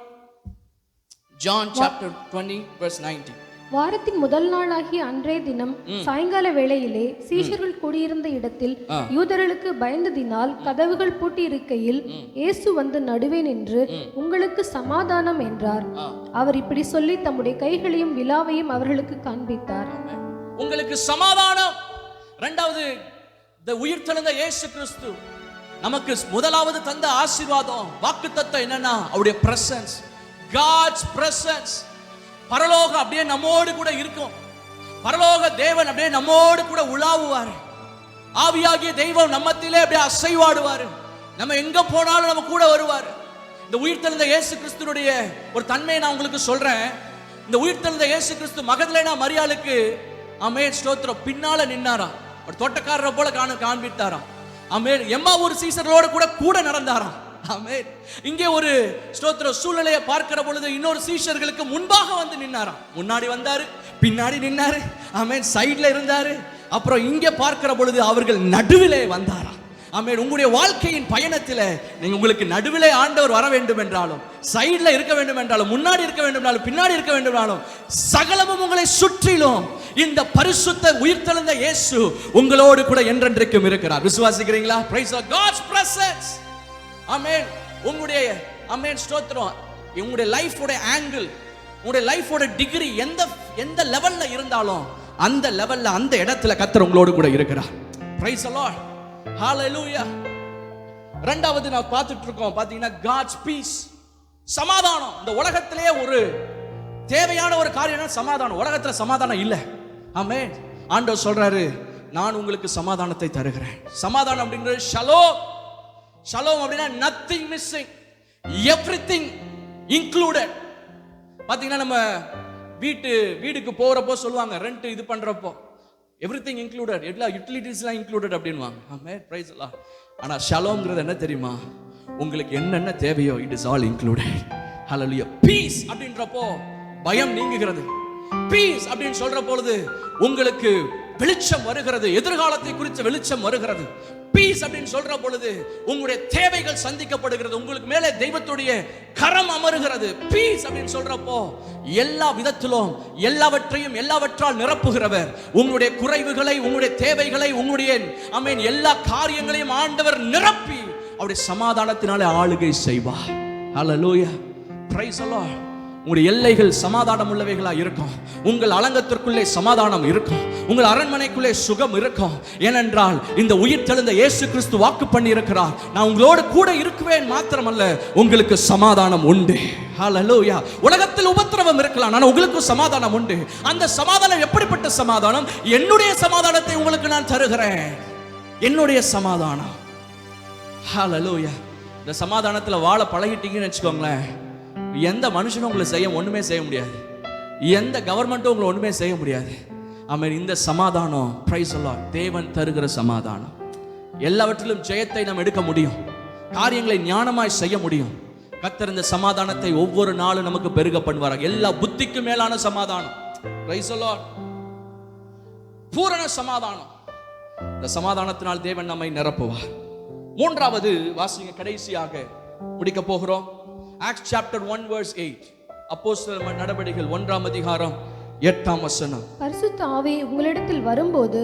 John chapter 20 verse 19. வாரத்தின் முதல் நாளாகிய அன்றைய தினம் சாயங்கால வேளையிலே சீஷர்கள் கூடியிருந்த இடத்தில் யூதர்களுக்கு பயந்ததினால் கதவுகள் பூட்டி இருக்கையில் இயேசு வந்து நடுவே நின்று, உங்களுக்கு சமாதானம் என்றார். அவர் இப்படி சொல்லி தம்முடைய கைகளையும் விலாவையும் அவர்களுக்கு காண்பித்தார். உங்களுக்கு சமாதானம். இரண்டாவது, இந்த உயிர்த்தெழுந்த இயேசு கிறிஸ்து நமக்கு முதலாவது தந்த ஆசீர்வாதம் வாக்குத்தத்தம் என்னன்னா அவருடைய பிரசன்ஸ், God's presence. பரலோகம் அப்படியே நம்மோடு கூட இருக்கும். பரலோக தேவன் அப்படியே நம்மோடு கூட உலாவுவார். ஆவியாகிய தெய்வம் நம்மத்திலே அப்படியே அசைவாடுவார். நம்ம எங்க போனாலும் நம்ம கூட வருவார். இந்த உயிர்த்தெழுந்த இயேசு கிறிஸ்துனுடைய ஒரு தன்மையை நான் உங்களுக்கு சொல்றேன். இந்த உயிர்த்தெழுந்த இயேசு கிறிஸ்து மகதலேனா மரியாளுக்கு ஆமென் ஸ்தோத்திரம் பின்னால நின்னாராம். ஒரு தோட்டக்காரரை போல காண்பித்தாராம். ஆமென். எம்மாவூர் சீசர்களோட கூட நடந்தாராம். ஆமென். இங்கே ஒரு ஸ்தோத்திரம் சூழ்நிலையை பார்க்கிற பொழுது இன்னொரு சீஷர்களுக்கு முன்பாக வந்து நின்னாராம். முன்னாடி வந்தாரு, பின்னாடி நின்னாரு, ஆமென், சைடுல இருந்தாரு. அப்புறம் இங்கே பார்க்கிற பொழுது அவர்கள் நடுவிலே வந்தாராம். ஆமென். உங்களுடைய வாழ்க்கையின் பயணத்தில் நீங்க உங்களுக்கு நடுவிலே ஆண்டவர் வர வேண்டும் என்றாலும், சைடுல இருக்க வேண்டும் என்றாலும், முன்னாடி இருக்க வேண்டும் என்றாலும், பின்னாடி இருக்க வேண்டும் என்றாலும், சகலமும் உங்களை சுற்றிலும் இந்த பரிசுத்த உயிர்த்தெழுந்த இயேசு உங்களோடு கூட என்றென்றைக்கும் இருக்கிறார். விசுவாசிக்கிறீங்களா? Praise the God's presence. ஆமென். உங்களுடைய ஆமென் ஸ்தோத்திரம் உங்களுடைய லைஃபோட ஆங்கிள், உங்களுடைய லைஃபோட டிகிரி எந்த லெவல்ல இருந்தாலும் அந்த லெவல்ல அந்த இடத்துல கர்த்தர் உங்களோடு கூட இருக்கிறார். Praise the Lord. Hallelujah. இரண்டாவது நான் பார்த்துட்டு இருக்கோம் பாத்தீங்கன்னா God's peace, சமாதானம். இந்த உலகத்திலே ஒரு தேவையான ஒரு காரியம் சமாதானம். உலகத்துல சமாதானம் இல்ல. ஆமென். ஆண்டவர் சொல்றாரு, நான் உங்களுக்கு சமாதானத்தை தருகிறேன். சமாதானம் அப்படிங்கிறது ஷலோம். ஷலோம் அப்படின்னா nothing missing, everything included. பாத்தீங்கன்னா நம்ம வீட்டுக்கு போறப்போ சொல்லுவாங்க, ரெண்ட் இது பண்றப்போ எவ்ரிதிங் இன்க்ளூடட், எல்லா யூட்டிலிட்டிஸ்லாம் இன்க்ளூடட் அப்படின்வாங்க. ஆமென். Praise the Lord. ஆனா ஷலோம்ங்கிறது என்ன தெரியுமா? உங்களுக்கு என்னென்ன தேவையோ இட் இஸ் ஆல் இன்க்ளூடட். ஹல்லேலூயா. பீஸ் அப்படின்றப்போ பயம் நீங்குகிறது. பீஸ் அப்படின்னு சொல்ற பொழுது உங்களுக்கு வெளிச்சம் வருகிறது, எதிர்காலத்தை குறித்த வெளிச்சம் வருகிறது. பீஸ் அப்படின்னு சொல்ற பொழுது உங்களுடைய தேவைகள் சந்திக்கப்படுகிறது, உங்களுக்கு மேலே தெய்வத்துடைய கரம் அமருகிறது. பீஸ் அப்படின்னு சொல்றப்போ எல்லா விதத்திலும் எல்லாவற்றால் நிரப்புகிறவர். உங்களுடைய குறைவுகளை, உங்களுடைய தேவைகளை, உங்களுடைய ஆமென் எல்லா காரியங்களையும் ஆண்டவர் நிரப்பி அவருடைய சமாதானத்தினாலே ஆளுகை செய்வார். ஹல்லேலூயா. Praise the Lord. உங்களுடைய எல்லைகள் சமாதானம் உள்ளவைகளா இருக்கும். உங்கள் அலங்கத்திற்குள்ளே சமாதானம் இருக்கும். உங்கள் அரண்மனைக்குள்ளே சுகம் இருக்கும். ஏனென்றால் இந்த உயிர்த்தெழுந்த இயேசு கிறிஸ்து வாக்கு பண்ணி இருக்கிறார், நான் உங்களோடு கூட இருக்குவேன் மாத்திரமல்ல உங்களுக்கு சமாதானம் உண்டு. ஹல்லேலூயா. உலகத்தில் உபத்திரவம் இருக்கலாம், ஆனால் உங்களுக்கு சமாதானம் உண்டு. அந்த சமாதானம் எப்படிப்பட்ட சமாதானம்? என்னுடைய சமாதானத்தை உங்களுக்கு நான் தருகிறேன். என்னுடைய சமாதானம். ஹல்லேலூயா. இந்த சமாதானத்தில் வாழ பழகிட்டீங்கன்னு வச்சுக்கோங்களேன், எந்த மனுஷனும் உங்களை ஒண்ணுமே செய்ய முடியாது. எந்த கவர்மெண்ட்டும் உங்களை ஒண்ணுமே செய்ய முடியாது. ஆமென். இந்த சமாதானம், பிரைஸ் தி லார்ட், தேவன் தருகிற சமாதானம். எல்லாவற்றிலும் ஜெயத்தை நாம் எடுக்க முடியும். காரியங்களை ஞானமாய் செய்ய முடியும். கர்த்தர் இந்த சமாதானத்தை ஒவ்வொரு நாளும் நமக்கு பெருக பண்ணுவார். எல்லா புத்திக்கு மேலான சமாதானம். Price the Lord. பூரண சமாதானம். இந்த சமாதானத்தினால் தேவன் நம்மை நிரப்புவார். மூன்றாவது வாசிங்க, கடைசியாக முடிக்க போகிறோம். Acts chapter 1 verse 8. அப்போஸ்தலர் நடபடிகள் 1ஆம் அதிகாரம் 8ஆம் வசனம். பரிசுத்த ஆவி உங்களிடத்தில் வரும்போது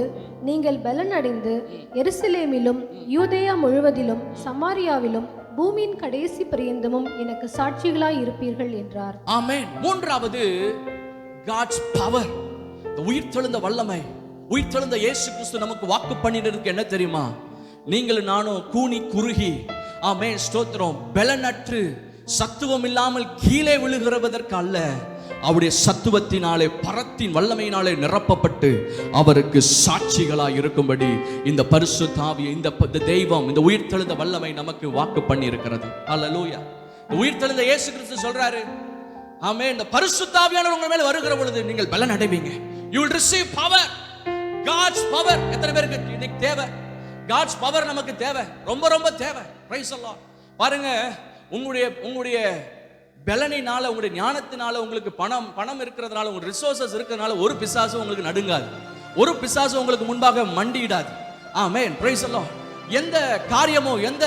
நீங்கள் பலன் அடைந்து எருசலேமிலும் யூதேயா முழுவதிலும் சமாரியாவிலும் பூமியின் கடைசி பரியந்தமும் எனக்கு சாட்சிகளாய் இருப்பீர்கள் என்றார். ஆமென். மூன்றாவது God's power, இந்த உயிர்த்தெழுந்த வல்லமை. உயிர்த்தெழுந்த இயேசு கிறிஸ்து நமக்கு வாக்கு பண்ணினதுக்கு என்ன தெரியுமா? நீங்களும் நானும் கூனி குறுகி ஆமென் ஸ்தோத்திரம் பலனற்று சத்துவம் இல்லாமல் கீழே விழுகிறதற்கு அல்ல, அவருடைய சத்துவத்தினாலே பரத்தின் வல்லமையினாலே நிரப்பப்பட்டு அவருக்கு சாட்சிகளாய் இருக்கும்படி இந்த பரிசுத்த ஆவி, இந்த தெய்வம், இந்த உயிர்த்தெழுந்த வல்லமை நமக்கு வாக்கு பண்ணி இருக்கிறது. ஹல்லேலூயா. இந்த உயிர்த்தெழுந்த இயேசு கிறிஸ்து சொல்றாரு, ஆமென், இந்த பரிசுத்த ஆவியானவர் உங்கள் மேல் வருகிற பொழுது நீங்கள் பலன் அடைவீங்க. You will receive power. God's power. எத்தனை பேருக்கு இன்னைக்கு தேவை? God's power நமக்கு தேவை, ரொம்ப ரொம்ப தேவை. Praise the Lord. பாருங்க, உங்களுடைய பலனினால, உங்களுடைய ஞானத்தினால, உங்களுக்கு பணம் இருக்கிறதுனால, உங்க ரிசோர்சஸ் இருக்கிறதுனால ஒரு பிசாசு உங்களுக்கு நடுங்காது, ஒரு பிசாசு உங்களுக்கு முன்பாக மண்டியிடாது. ஆமென். Praise the Lord. எந்த காரியமோ, எந்த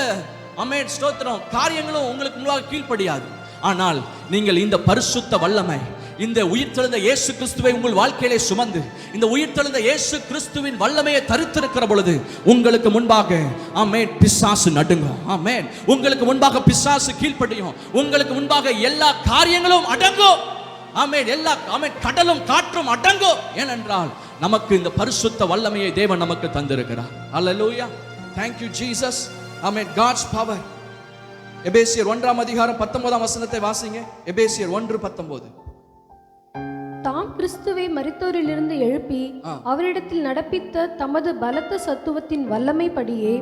ஆமென் ஸ்தோத்திரம் காரியங்களும் உங்களுக்கு முன்பாக கீழ்ப்படியாது. ஆனால் நீங்கள் இந்த பரிசுத்த வல்லமை, இந்த உயிர்த்தெழுந்த இயேசு கிறிஸ்துவை உங்கள் வாழ்க்கையிலே சுமந்து இந்த உயிர்த்தெழுந்த இயேசு கிறிஸ்துவின் வல்லமையை தரித்திருக்கிற பொழுது உங்களுக்கு முன்பாக ஆமென் பிசாசு நடுங்கும். ஆமென். உங்களுக்கு முன்பாக பிசாசு கீழ்ப்படியும். உங்களுக்கு முன்பாக எல்லா காரியங்களும் அடங்கும். ஆமென். எல்லா ஆமென் கடலும் காற்றும் அடங்கும். ஏனென்றால் நமக்கு இந்த பரிசுத்த வல்லமையை தேவன் நமக்கு தந்திருக்கிறார். அல்லேலூயா. Thank you Jesus. Amen. God's power. எபேசியர் 1ஆம் அதிகாரம் 19ஆம் வசனத்தை வாசிங்க. எபேசியர் 1:19. தாம் கிறிஸ்துவை மரித்தோரிலிருந்து எழுப்பி அவரிடத்தில் நடப்பித்த தமது பலத்த சத்துவத்தின் வல்லமைப்படியே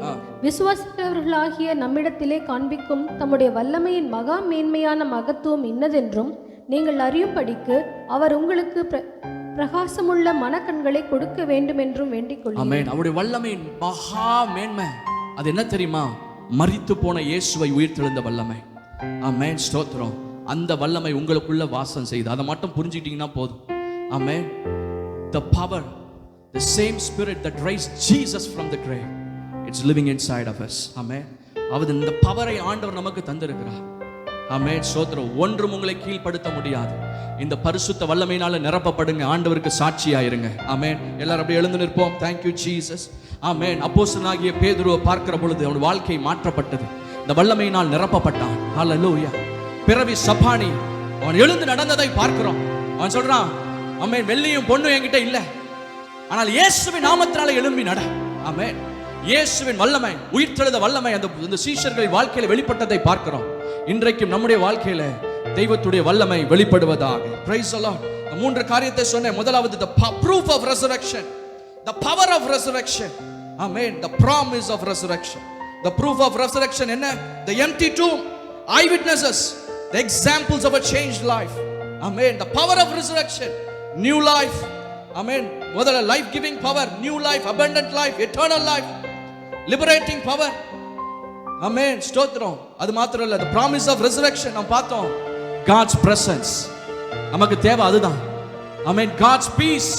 விசுவாசித்தவர்களாகிய நம்மிடத்திலே காண்பிக்கும் தம்முடைய வல்லமையின் மகா மேன்மையான மகத்துவம் இன்னதென்றும் நீங்கள் அறியும்படிக்கு அவர் உங்களுக்கு பிரகாசமுள்ள மனக்கண்களை கொடுக்க வேண்டும் என்றும் வேண்டிக் கொள்ளுங்கள். ஆமென். அவருடைய வல்லமையின் மகா மேன்மை அது என்ன தெரியுமா? மரித்து போன இயேசுவை உயிர்த்தெழுந்த வல்லமை. ஆமென். ஸ்தோத்திரம். அந்த வல்லமை உங்களுக்குள்ள வாசம் செய்து அதை மட்டும் புரிஞ்சிட்டீங்கன்னா போதும். ஆமென். The power, the same spirit that raised Jesus from the grave, it's living inside of us. ஆமென். அவர் இந்த பவரை ஆண்டவர் நமக்கு தந்திருக்கிறார். ஆமென். ஸ்தோத்திரம். ஒன்றும் உங்களை கீழ்ப்படுத்த முடியாது. இந்த பரிசுத்த வல்லமையினால நிரப்பப்படுங்க. ஆண்டவருக்கு சாட்சியாயிருங்க. ஆமென். எல்லாரும் அப்படியே எழுந்து நிற்போம். Thank you Jesus. ஆமென். அப்போஸ்தலனாகிய பேதுருவை பார்க்கிற பொழுது அவன் வாழ்க்கை மாற்றப்பட்டது. இந்த வல்லமையினால் நிரப்பப்பட்டான். ஹல்லேலூயா. பிறவி சப்பானி அவன் எழுந்து நடந்ததை பார்க்கிறோம். அவன் சொல்றான், ஆமென், வெள்ளியும் பொண்ணும் என்கிட்ட இல்ல, ஆனால் இயேசுவின் நாமத்தினால எழும்பி நட. ஆமென். இயேசுவின் வல்லமை, உயிர்த்தெழுந்த வல்லமை அந்த சீஷர்களின் வாழ்க்கையில வெளிப்பட்டதை பார்க்கிறோம். இன்றைக்கும் நம்முடைய வாழ்க்கையில தெய்வத்துடைய வல்லமை வெளிப்படுவதாக. Praise the Lord. மூன்று காரியத்தை சொன்னேன். முதலாவது the proof of resurrection, the power of resurrection. Amen. The promise of resurrection. The proof of resurrection என்ன? The empty tomb, eyewitnesses, the examples of a changed life. Amen. The power of resurrection, new life. Amen. முதல்ல life giving power, new life, abundant life, eternal life, liberating power. Amen. ஸ்தோத்திரம். அது மாத்திரம் இல்ல, the promise of resurrection நாம் பார்த்தோம். God's presence நமக்கு தேவை அதுதான். Amen. God's peace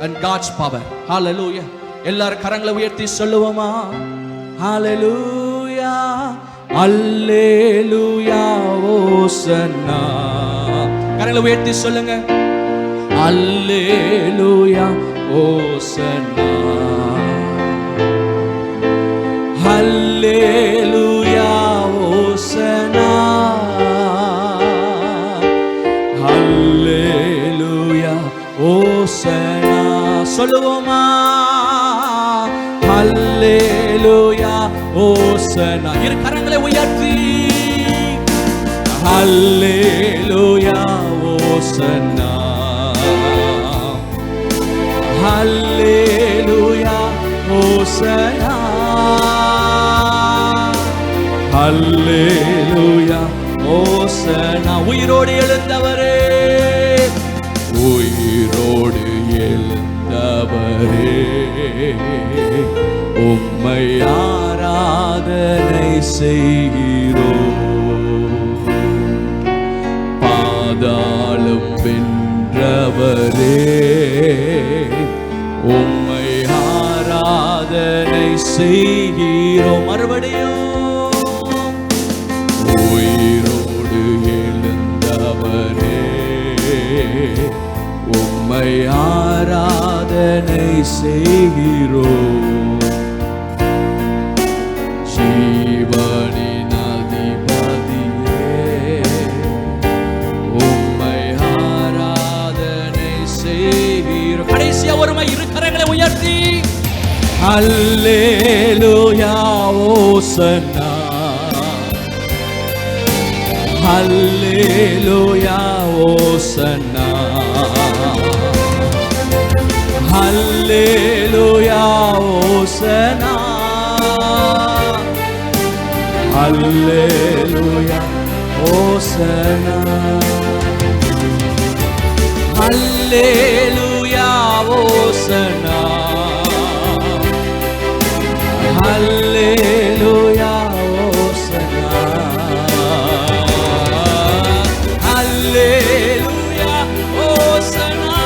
and God's power. Hallelujah. எல்லாரும் கரங்களை உயர்த்தி சொல்லுவோமா? Hallelujah. அல்லேலூயா. ஓசன்னா. கரங்களை உயர்த்தி சொல்லுங்க. அல்லேலூயா. ஓசன்னா. அல்லேலூயா. ஓசன்னா. அல்லேலூயா. ஓசன்னா. சொல்லுவோமா? அல்லேலூயா. ஓசன்னா. இரு கரங்களை உயர்த்தி அல்லேலூயா. ஓசன்னா. அல்லேலூயா. ஓசன்னா. அல்லேலூயா. ஓசன்னா. உயிரோடு எழுந்தவரே, உயிரோடு எழுந்தவரே, உம்மை ஆராதனை செய்கிறோம். பாதாளம் வென்றவரே, உம்மை ஆராதனை செய்கிறோம். மறுபடியும் உயிரோடு எழுந்தவரே, உம்மை ஆராதனை செய்கிறோம். ஜீவனின் அதிபதியே, உம்மை ஆராதனை செய்கிறோம். கடைசியா ஒருமை இரு கரங்களை உயர்த்தி அல்லேலூயா. ஓசன்னா. அல்லேலூயா. ஓசன்னா. அல்லேலூயா. ஓசன்னா. அல்லேலூயா. ஓசன்னா. அல்லேலூயா. ஓசன்னா. அல்லேலூயா. ஓசன்னா. அல்லேலூயா. ஓசன்னா.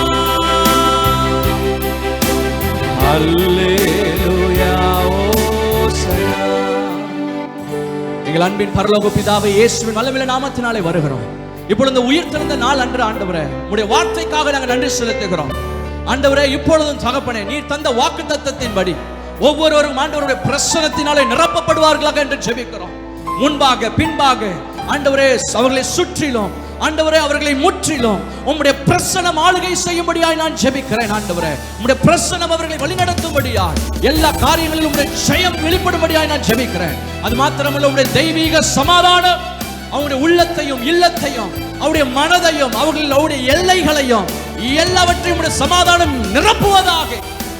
அல்லேலூயா. ஓசன்னா. எங்கள் அன்பின் பரலோக பிதாவே, இயேசுவின் வல்லமையுள்ள நாமத்தினாலே வருகிறோம். இப்பொழுது உயிர்த்தெழுந்த நாள் அன்று ஆண்டவரே, உம்முடைய வார்த்தைக்காக நாங்கள் நன்றி செலுத்துகிறோம். ஆண்டவரே, இப்பொழுதும் தகப்பனே, நீர் தந்த வாக்குத்தத்தத்தின்படி ஒவ்வொருவரும் ஆண்டவருடைய பிரசன்னத்தினாலே நிரப்பப்படுவார்களாக என்று ஜெபிக்கிறோம். முன்பாக பின்பாக ஆண்டவரே அவர்களை சுற்றிலும் ஆண்டவரே அவர்களை முற்றிலும் உம்முடைய பிரசன்னம் ஆளுகை செய்யும்படியாய் நான் ஜெபிக்கிறேன். ஆண்டவரே உம்முடைய பிரசன்னம் அவர்களை வழிநடத்தும்படியாய், எல்லா காரியங்களிலும் உம்முடைய ஜெயம் வெளிப்படும்படியாய் நான் ஜெபிக்கிறேன். அது மாத்திரமல்ல, உம்முடைய தெய்வீக சமாதானம் அவருடைய உள்ளத்தையும் இல்லத்தையும் அவருடைய மனதையும் அவர்களுடைய எல்லைகளையும் எல்லாவற்றையும் உடைய சமாதானம் நிரப்புவதாக.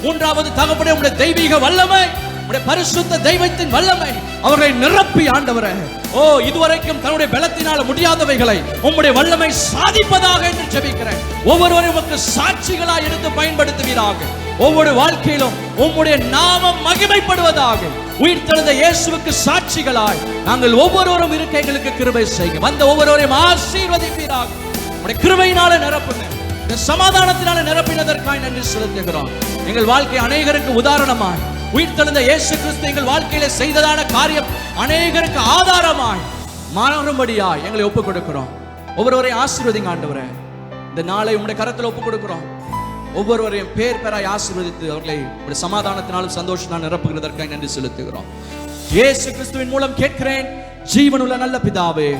மூன்றாவது தகப்பனே, உடைய தெய்வீக வல்லமை, உடைய பரிசுத்த தெய்வத்தின் வல்லமை அவர்களை நிரப்பி ஆண்டவரே, இதுவரைக்கும் தன்னுடைய பலத்தினால முடியாதவைகளை உம்முடைய வல்லமை சாதிப்பதாக என்று ஜெபிக்கிறேன். ஒவ்வொருவரையும் உமக்கு சாட்சிகளாய் எடுத்து பயன்படுத்துவீராக. ஒவ்வொரு வாழ்க்கையிலும் உம்முடைய நாமம் மகிமைப்படுவதாக. உயிர்த்தெழுந்த இயேசுவுக்கு சாட்சிகளாய் நாங்கள் ஒவ்வொருவரும் இருக்க எங்களுக்கு கிருபை செய்யுங்க. வந்த ஒவ்வொருவரையும் ஆசீர்வதிப்பீராக. உம்முடைய கிருபையினால நிரப்புங்க. இந்த சமாதானத்தினால நிரப்பினதற்காய் நன்றி செலுத்துகிறோம். எங்கள் வாழ்க்கை அநேகருக்கு உதாரணமாய் உயிர்த்தெழுந்த இயேசு கிறிஸ்து எங்கள் வாழ்க்கையில செய்ததான காரியம் அநேகருக்கு ஆதாரமாய் மாறும்படியாய் எங்களை ஒப்புக் கொடுக்கிறோம். ஒவ்வொருவரையும் ஆசீர்வதிங்க ஆண்டவரே. இந்த நாளை உம்முடைய கரத்தில் ஒப்புக் கொடுக்கிறோம். ஒவ்வொருவரையும் பேர் பேராய் ஆசீர்வதித்து அவர்களை சமாதானத்தினாலும் சந்தோஷத்தினால் நிரப்புகிறதற்காக நன்றி செலுத்துகிறோம். இயேசு கிறிஸ்துவின் மூலம் கேட்கிறேன் ஜீவனுள்ள நல்ல பிதாவே,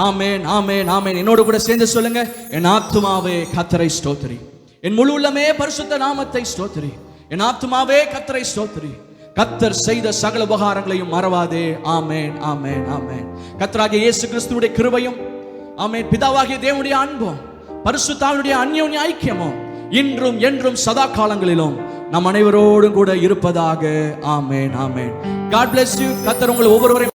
ஆமென், ஆமென், ஆமென். என்னோடு கூட சேர்ந்து சொல்லுங்க, என் ஆத்துமாவே கர்த்தரை ஸ்தோத்திரி, என் முழு உள்ளமே பரிசுத்த நாமத்தை ஸ்தோத்திரி, என் ஆத்துமாவே கர்த்தரை ஸ்தோத்திரி, கர்த்தர் செய்த சகல உபகாரங்களையும் மறவாதே. ஆமென், ஆமென், ஆமென். கர்த்தராகிய இயேசு கிறிஸ்துவுடைய கிருபையும், ஆமென், பிதாவாகிய தேவனுடைய அன்பும், பரிசுத்த ஆவியுடைய அந்யோன்ய ஐக்கியமும் இன்றும் என்றும் சதா காலங்களிலும் நம் அனைவரோடும் கூட இருப்பதாக. ஆமென், ஆமென். God bless you. கர்த்தர் உங்களை ஒவ்வொருவரையும்